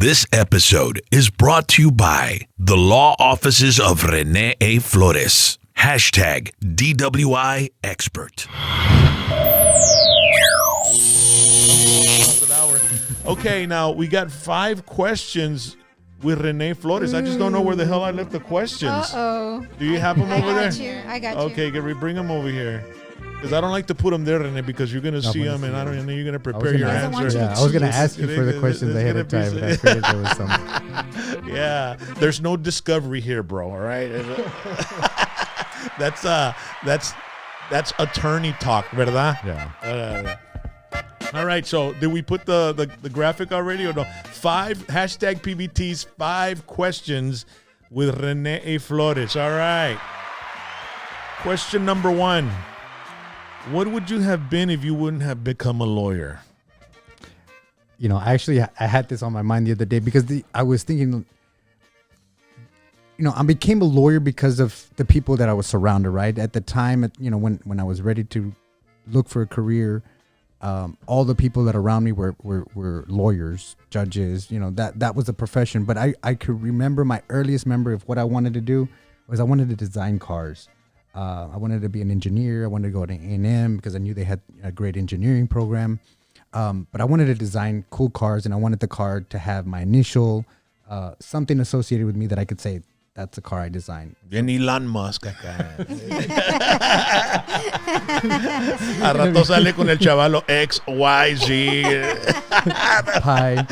This episode is brought to you by the law offices of Rene A. Flores. Hashtag DWI expert. Okay, now we got 5 questions with Rene Flores. I just don't know where the hell I left the questions. Uh-oh. Do you have them over there? I got you. Okay, can we bring them over here? Because I don't like to put them there, Rene, because you're going to see them, and I don't know you're going to prepare your answer. Yeah, I was going to ask you for the questions ahead of time, but I figured there was some. Yeah, there's no discovery here, bro, all right? That's attorney talk, ¿verdad? Yeah. All right, so did we put the graphic already or no? 5 hashtag PBTs, 5 questions with Rene A. Flores. All right. Question number 1. What would you have been if you wouldn't have become a lawyer? You know, actually, I had this on my mind the other day because I was thinking, I became a lawyer because of the people that I was surrounded, right? At the time, when I was ready to look for a career, all the people that around me were lawyers, judges, that was a profession. But I could remember my earliest memory of what I wanted to do was I wanted to design cars. I wanted to be an engineer. I wanted to go to A&M because I knew they had a great engineering program. But I wanted to design cool cars, and I wanted the car to have my initial, something associated with me that I could say, that's a car I designed. Bien Elon Musk acá. A rato sale con el chavalo X, Y, Z. Pi.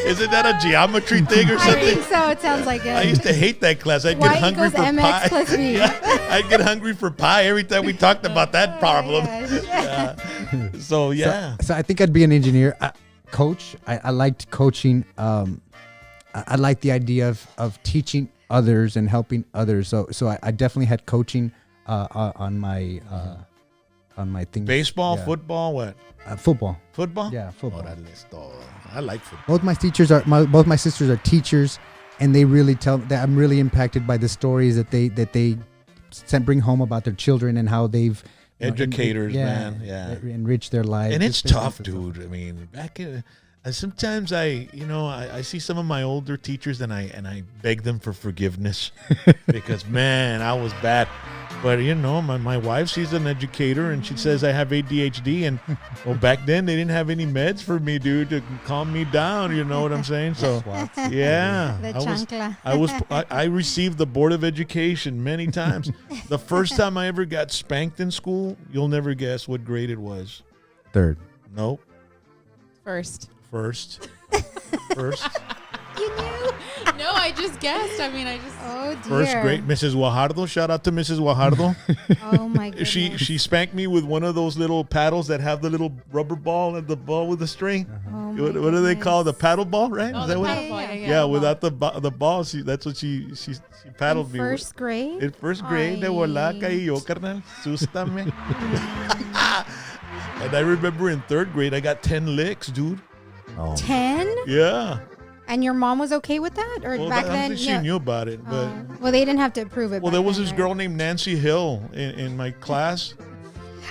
Isn't that a geometry thing or something? I think so. It sounds like it. I used to hate that class. I'd get hungry for MX pie. plus B. Yeah, I'd get hungry for pie every time we talked about that problem. Yeah. So, yeah. So I think I'd be an engineer. Coach. I liked coaching. I like the idea of teaching others and helping others. So I definitely had coaching on my thing. Baseball, football, what? Football. Football? Yeah, football. I like football. Both my sisters are teachers, and they really tell that I'm really impacted by the stories that they bring home about their children and how they've Educators, man. Yeah. Enrich their lives. And it's tough, dude. I mean, sometimes I see some of my older teachers and I beg them for forgiveness because, man, I was bad. But, my wife, she's an educator, and she says I have ADHD. And, well, back then they didn't have any meds for me, dude, to calm me down. You know what I'm saying? So, yeah. I received the Board of Education many times. The first time I ever got spanked in school, you'll never guess what grade it was. 3rd. Nope. First. You knew? No, I just guessed. Oh, dear. First grade. Mrs. Guajardo. Shout out to Mrs. Guajardo. Oh, my goodness. She spanked me with one of those little paddles that have the little rubber ball and the ball with the string. Oh, What do they call it? The paddle ball, right? Oh, Is that the what? paddle ball, Yeah, without the ball. That's what she paddled me with. First grade? In first grade, de volá caí yo, carnal. Sústame. And I remember in 3rd grade, I got 10 licks, dude. 10? Yeah. And your mom was okay with that? Or back then? She knew about it. But well, they didn't have to approve it. well, there was this right? girl named Nancy Hill in my class.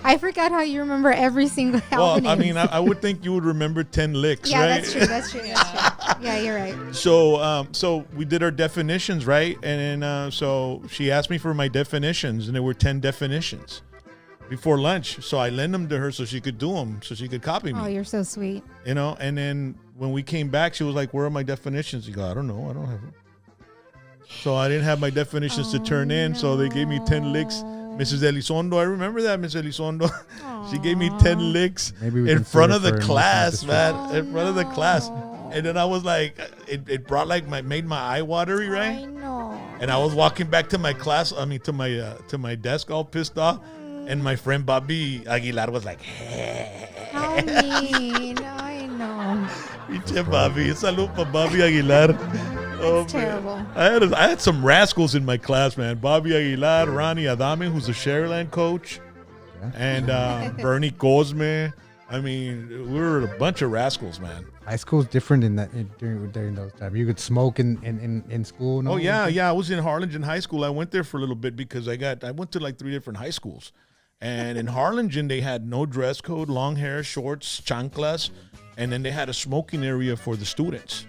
I forgot how you remember every single Well, name. I mean, I would think you would remember 10 licks, yeah, right? that's true. Yeah, you're right. So we did our definitions, right? And then so she asked me for my definitions, and there were 10 definitions before lunch. So I lent them to her so she could do them, so she could copy me. Oh, you're so sweet. And then when we came back, she was like, "Where are my definitions?" You go, "I don't know. I don't have them." So I didn't have my definitions to turn in, so they gave me 10 licks. Mrs. Elizondo, I remember that, Miss Elizondo. She gave me 10 licks in front of the class, man. In front of the class. And then I was like, it brought made my eye watery, right? I know. And I was walking back to my class, to my desk all pissed off. And my friend Bobby Aguilar was like, hey. How mean. I know. Pinche Bobby. Salud pa Bobby Aguilar. That's terrible. I had some rascals in my class, man. Bobby Aguilar, Ronnie Adame, who's a Sharyland coach, and Bernie Cosme. I mean, we were a bunch of rascals, man. High school's different during those times. You could smoke in school. No? Oh yeah. I was in Harlingen High School. I went there for a little bit because I went to like 3 different high schools, and in Harlingen they had no dress code, long hair, shorts, chanclas. and then they had a smoking area for the students,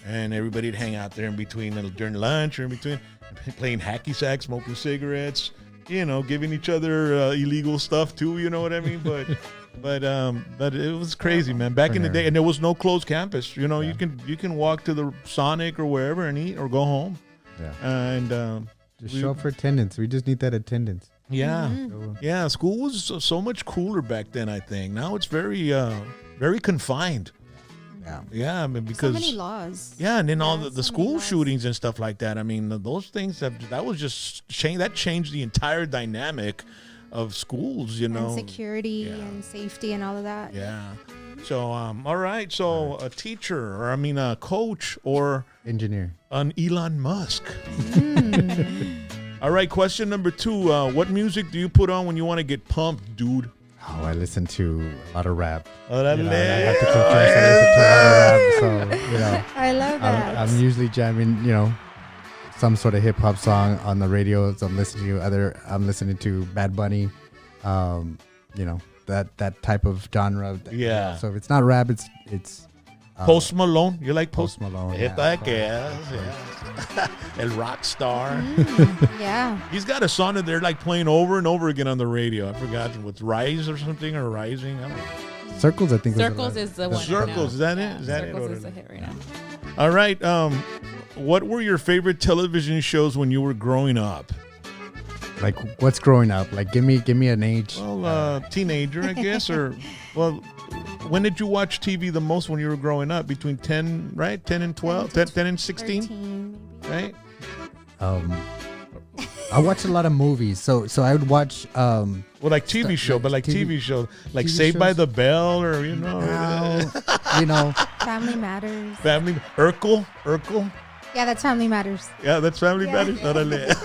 and everybody'd hang out there in between during lunch or in between, playing hacky sack, smoking cigarettes, giving each other illegal stuff too. You know what I mean? But it was crazy, man. Back in the day, and there was no closed campus. You can walk to the Sonic or wherever and eat or go home. Yeah. And just show up for attendance. We just need that attendance. Yeah. Yeah. School was so much cooler back then, I think. Now it's very confined. Yeah. Yeah. I mean, because so many laws. Yeah. And then all the so school many laws. shootings and stuff like that. I mean, those things that was just that changed the entire dynamic of schools, And security and safety and all of that. Yeah. So, all right. So a teacher, or a coach, or engineer, an Elon Musk. All right. Question number 2. What music do you put on when you want to get pumped, dude? Oh, I listen to a lot of rap. Oh, that I have to confess, I listen to a lot of rap. So, I love that. I'm usually jamming, some sort of hip hop song on the radio. So I'm listening to Bad Bunny, that type of genre. Yeah. So if it's not rap, it's Post Malone. You like Post Malone. Hit that gas. Yeah. El rock star. Yeah. He's got a song that they're like playing over and over again on the radio. I forgot what's Rise or something, or Rising. I don't know. Circles, I think. Circles is the one. Circles, is that it? Yeah, Is that Circles it? is the hit right now. All right. What were your favorite television shows when you were growing up? Like, what's growing up? Like, give me an age. Well, teenager, I guess, or when did you watch TV the most when you were growing up? Between 10, right? 10 and 12, 10 and 16, 13, maybe. right? I watched a lot of movies, so I would watch. Well, like TV show, but like TV show, like Saved by the Bell, or Family Matters. Family Urkel. Yeah, that's Family Matters. Yeah, that's Family Matters. Órale.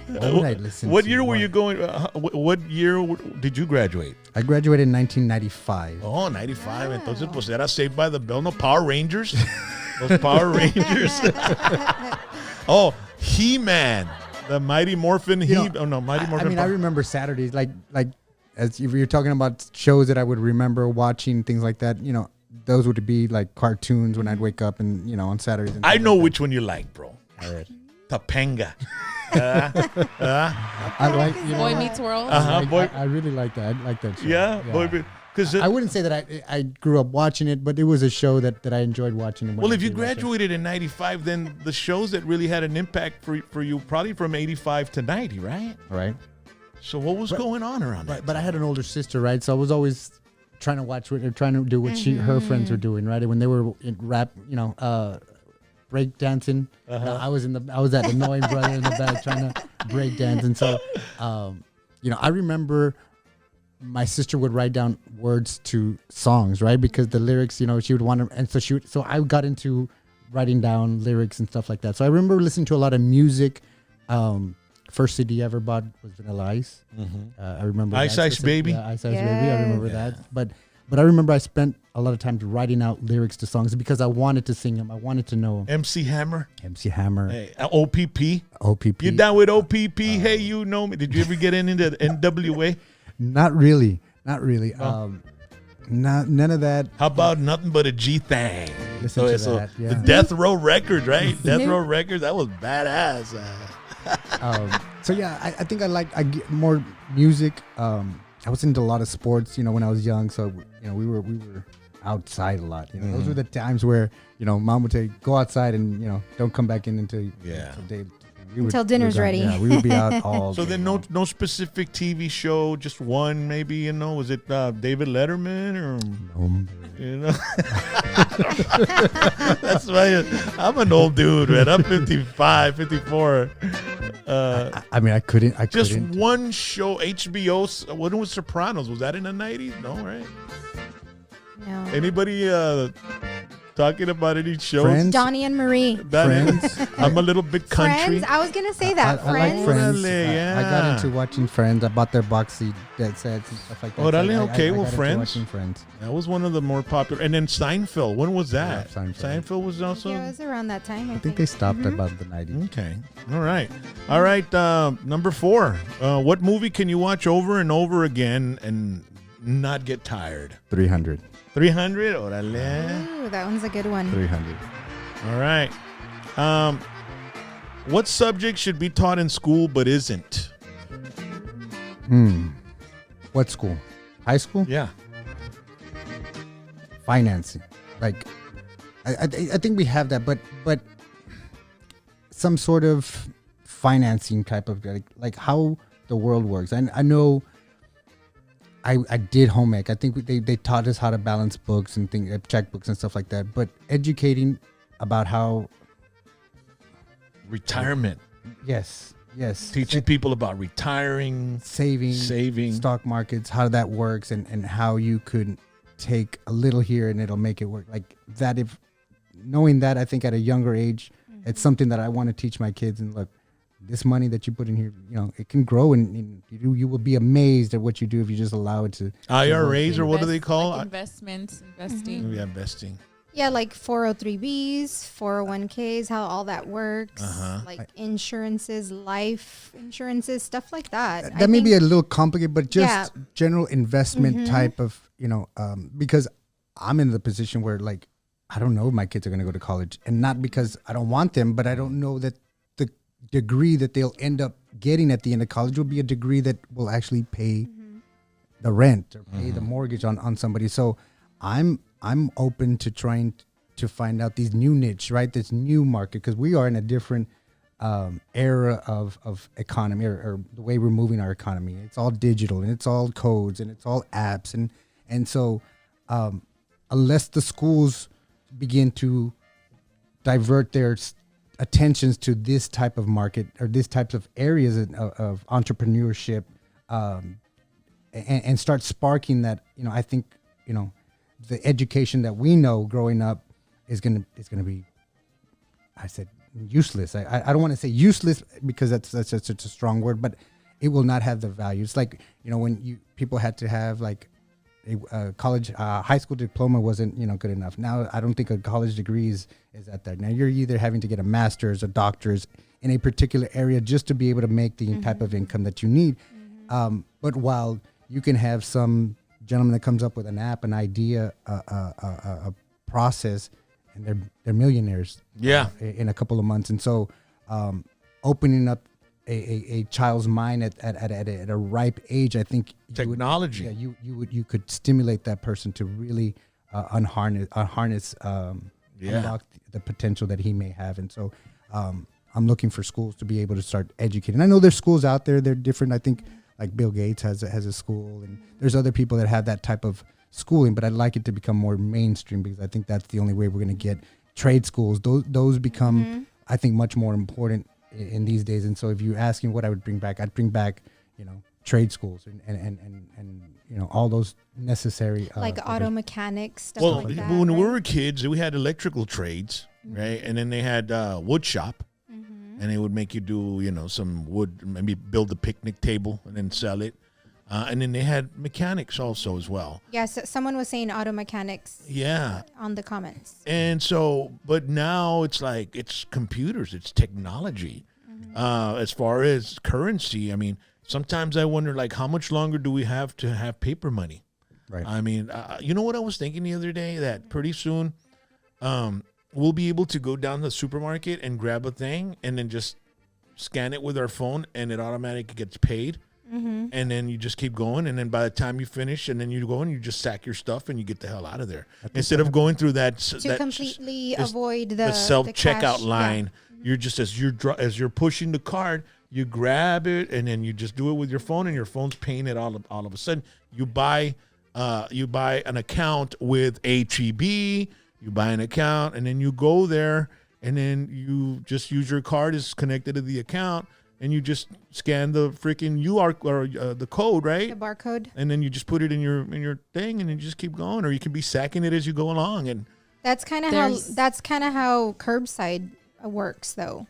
What would I listen What to? year were you going? What year did you graduate? I graduated in 1995. Oh, 95. Entonces, pues era Saved by the Bell, no Power Rangers. Those Power Rangers. Oh, He-Man, the Mighty Morphin. Mighty Morphin. I remember Saturdays, like as if you're talking about shows that I would remember watching, things like that. Those would be like cartoons when I'd wake up and on Saturdays. And I know like which one you like, bro. All right. Topanga. I like Boy Meets World. I really like that. I like that show. Yeah. Boy, because I wouldn't say that I grew up watching it, but it was a show that I enjoyed watching. Well, if you graduated in 95, then the shows that really had an impact for you probably from 85 to 90, right? Right. So what was going on around that? But I had an older sister, right? So I was always trying to do what her friends were doing, right? When they were in rap, break dancing. I was that annoying brother in the back trying to break dance, and so I remember my sister would write down words to songs, right? Because the lyrics, she would want to, and so I got into writing down lyrics and stuff like that. So I remember listening to a lot of music. First CD I ever bought was Vanilla Ice. I remember Ice Ice Baby. Yeah, Ice Ice Baby. I remember that. But I remember I spent a lot of time writing out lyrics to songs because I wanted to sing them. I wanted to know them. MC Hammer. Hey, OPP. OPP. You down with OPP? Hey, you know me. Did you ever get into the NWA? Not really. No. None of that. How about Nothing But a G Thing? Listen to that. Yeah. The Death Row Records, right? Death Row Records. That was badass. So yeah, I think I get more music. I was into a lot of sports, when I was young. So we were outside a lot. Those were the times where mom would say, go outside and don't come back in until until dinner's ready. Yeah, we would be out all. So day then long. no specific TV show, just one maybe. Was it David Letterman or? That's why I'm an old dude, man. I'm 55, 54. I couldn't. Just one show, HBO. When was Sopranos? Was that in the 90s? No, right? No. Anybody talking about any shows? Friends? Donnie and Marie. Friends. I'm a little bit country. Friends. I was gonna say that. I like Friends. Orale, yeah. I got into watching Friends. I bought their box sets and stuff like that. Orale, So okay, I well, got into Friends. watching Friends. That was one of the more popular. And then Seinfeld. When was that? Yeah, Seinfeld. Was also. Yeah, it was around that time. I think they stopped about the 90s. Okay. All right. Number 4. What movie can you watch over and over again and not get tired? 300. 300? Orale. Ooh, that one's a good one. 300. All right. What subject should be taught in school but isn't? What school? High school? Yeah. Financing. Like, I think we have that, but some sort of financing type of like how the world works. And I know I did home ec. I think they taught us how to balance books and things, checkbooks and stuff like that. But educating about how Retirement. yes, Teaching people about retiring, saving, stock markets, how that works, and how you could take a little here and it'll make it work. Like that, if knowing that, I think at a younger age, it's something that I want to teach my kids. And look, this money that you put in here, it can grow, and you will be amazed at what you do if you just allow it to. IRAs, or what do they call? Like investments, investing. Yeah, investing. Yeah, like 403Bs, 401Ks, how all that works. Like insurances, life insurances, stuff like that. That may be a little complicated, but just Yeah. general investment type of, because I'm in the position where, like, I don't know if my kids are going to go to college, and not because I don't want them, but I don't know that the degree that they'll end up getting at the end of college will be a degree that will actually pay the rent or pay the mortgage on somebody. So I'm open to trying to find out these new niche, right? This new market, because we are in a different era of economy, or the way we're moving our economy. It's all digital, and it's all codes, and it's all apps, and so unless the schools begin to divert their attentions to this type of market or this types of areas of entrepreneurship, and start sparking that, I think, the education that we know growing up is gonna be, I said, useless. I don't want to say useless because that's such a strong word, but it will not have the value. It's like, when people had to have like a college, high school diploma wasn't, good enough. Now I don't think a college degree is at that. Now you're either having to get a master's or doctor's in a particular area just to be able to make the type of income that you need. But while you can have some gentleman that comes up with an app, an idea, a process, and they're millionaires. In a couple of months. And so, opening up a child's mind at a ripe age, I think Technology. You could stimulate that person to really harness unlock the potential that he may have. And so, I'm looking for schools to be able to start educating. I know there's schools out there; they're different. I think like Bill Gates has a school, and there's other people that have that type of schooling. But I'd like it to become more mainstream, because I think that's the only way we're going to get trade schools. Those become, I think, much more important in these days. And so, if you're asking what I would bring back, I'd bring back, trade schools and all those necessary like auto mechanics, stuff Well, like that. when we right? were kids, we had electrical trades, right? And then they had wood shop, and they would make you do, some wood, maybe build a picnic table and then sell it. And then they had mechanics also as well. Yes, someone was saying auto mechanics. Yeah. On the comments. And so, but now it's like, it's computers, it's technology. As far as currency, I mean, sometimes I wonder, like, how much longer do we have to have paper money? Right. I mean, you know what I was thinking the other day? That pretty soon we'll be able to go down to the supermarket and grab a thing and then just scan it with our phone, and it automatically gets paid. And then you just keep going, and then by the time you finish, and then you go and you just sack your stuff and you get the hell out of there, instead of going through that Completely avoid the self the checkout cash. line. You're just as you're pushing the card, you grab it, and then you just do it with your phone, and your phone's paying it all of a sudden. You buy an account with HEB, you buy an account, and then you go there, and then you just use your card is connected to the account, and you just scan the freaking the code, right? The barcode. And then you just put it in your thing, and then you just keep going, or you can be sacking it as you go along. And That's kind of how curbside works, though.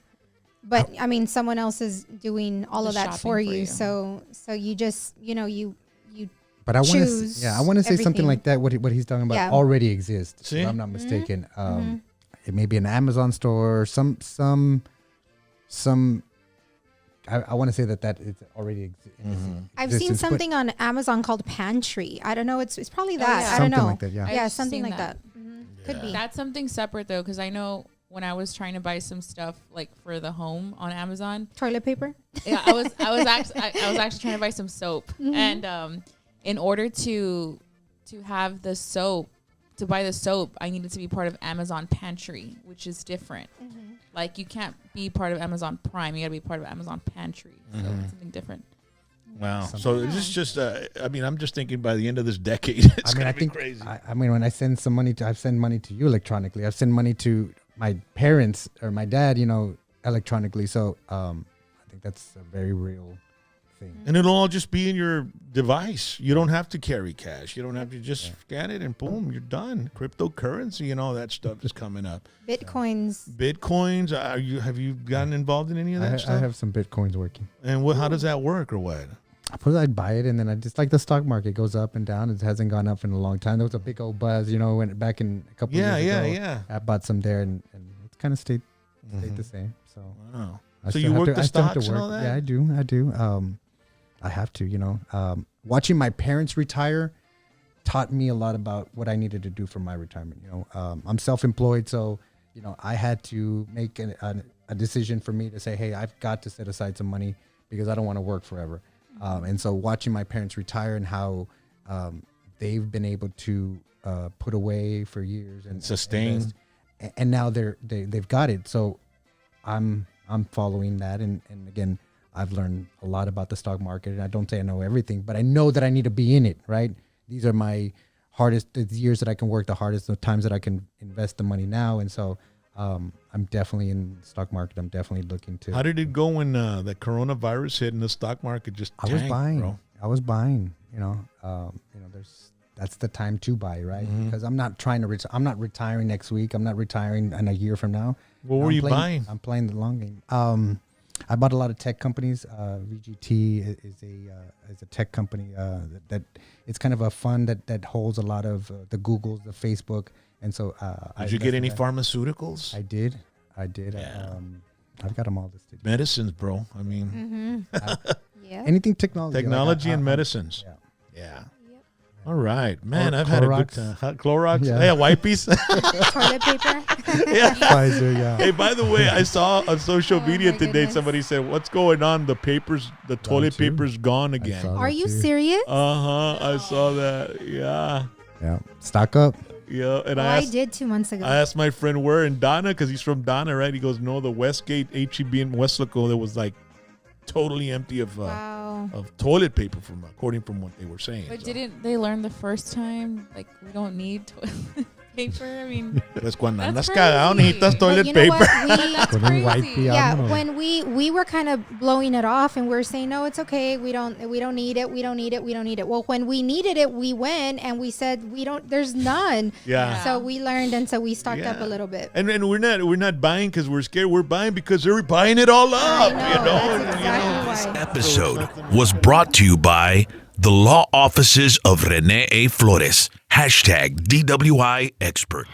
But I mean, someone else is doing all of The that shopping for for you. you. So you just you. But I want choose to, I want to say something everything. like that. What he's talking about Yeah. already exists. See? If I'm not mistaken. It may be an Amazon store, some I want to say that is already I've seen something on Amazon called Pantry. I don't know. It's probably that. yeah. I don't Something know. like that, yeah. Yeah, I've something seen like that. Could be. That's something separate though, because I know when I was trying to buy some stuff like for the home on Amazon, Toilet paper. yeah, I was actually trying to buy some soap, and in order to have the soap, to buy the soap, I needed to be part of Amazon Pantry, which is different. Like you can't be part of Amazon Prime; you got to be part of Amazon Pantry. So it's something different. Wow. So this is just, I mean, I'm just thinking by the end of this decade, it's going to be crazy. I mean, when I send some money I send money to you electronically. I've sent money to my parents or my dad, electronically. So I think that's a very real thing. And it'll all just be in your device. You don't have to carry cash. You don't have to just scan it and boom, you're done. Cryptocurrency and all that stuff is coming up. Bitcoins. Have you gotten involved in any of that stuff? I have some Bitcoins working. And how does that work or what? I suppose I'd buy it, and then I just like the stock market goes up and down. It hasn't gone up in a long time. There was a big old buzz, when back in a couple years ago. Yeah. I bought some there, and it's kind of stayed the same. So Wow. I So still you have work to- the I still have to stocks and work. all that? Yeah, I do. I have to. Watching my parents retire taught me a lot about what I needed to do for my retirement. I'm self-employed, so I had to make a decision for me to say, hey, I've got to set aside some money because I don't want to work forever. And so watching my parents retire and how they've been able to put away for years and sustain, invest, and now they've got it. So I'm following that, and again, I've learned a lot about the stock market, and I don't say I know everything, but I know that I need to be in it. Right? These are my hardest years that I can work the hardest, the times that I can invest the money now, and so. I'm definitely in the stock market. I'm definitely looking to. How did it go when the coronavirus hit and the stock market just tanked, bro? I was buying. That's the time to buy, right? Because I'm not trying to. I'm not retiring next week. I'm not retiring in a year from now. What were you buying? I'm playing the long game. I bought a lot of tech companies. VGT is a tech company that it's kind of a fund that holds a lot of the Googles, the Facebook. And so, did you get any pharmaceuticals? I did. Yeah. I've got them all listed. Medicines, bro. I mean, anything technology. And medicines. Yeah. All right, man. I've Clorox. had a good time. Clorox. Yeah. Yeah, wipes. Toilet paper. Yeah. Pfizer, yeah. Hey, by the way, I saw on social media my today goodness. somebody said, "What's going on? The toilet too. paper's gone again." saw Are that you too. serious? I saw that. Yeah. Yeah. Stock up. Yeah. And I did 2 months ago. I asked my friend where in Donna, because he's from Donna, right? He goes, no, the Westgate HEB in Westlaco that was like totally empty of toilet paper according from what they were saying. But didn't they learn the first time like we don't need toilet paper? I mean, Pues cuando That's andas cagado necesitas toilet you know paper. what? that's Con un crazy. wipey, Yeah, vámonos. when we were kind of blowing it off and we are saying, no, it's okay, we don't need it. Well, when we needed it, we went and we said there's none. Yeah. So we learned, and so we stocked up a little bit. And we're not buying because we're scared. We're buying because they're buying it all up. I know, that's exactly why. Episode was brought to you by the law offices of Rene A. Flores. #DWI expert.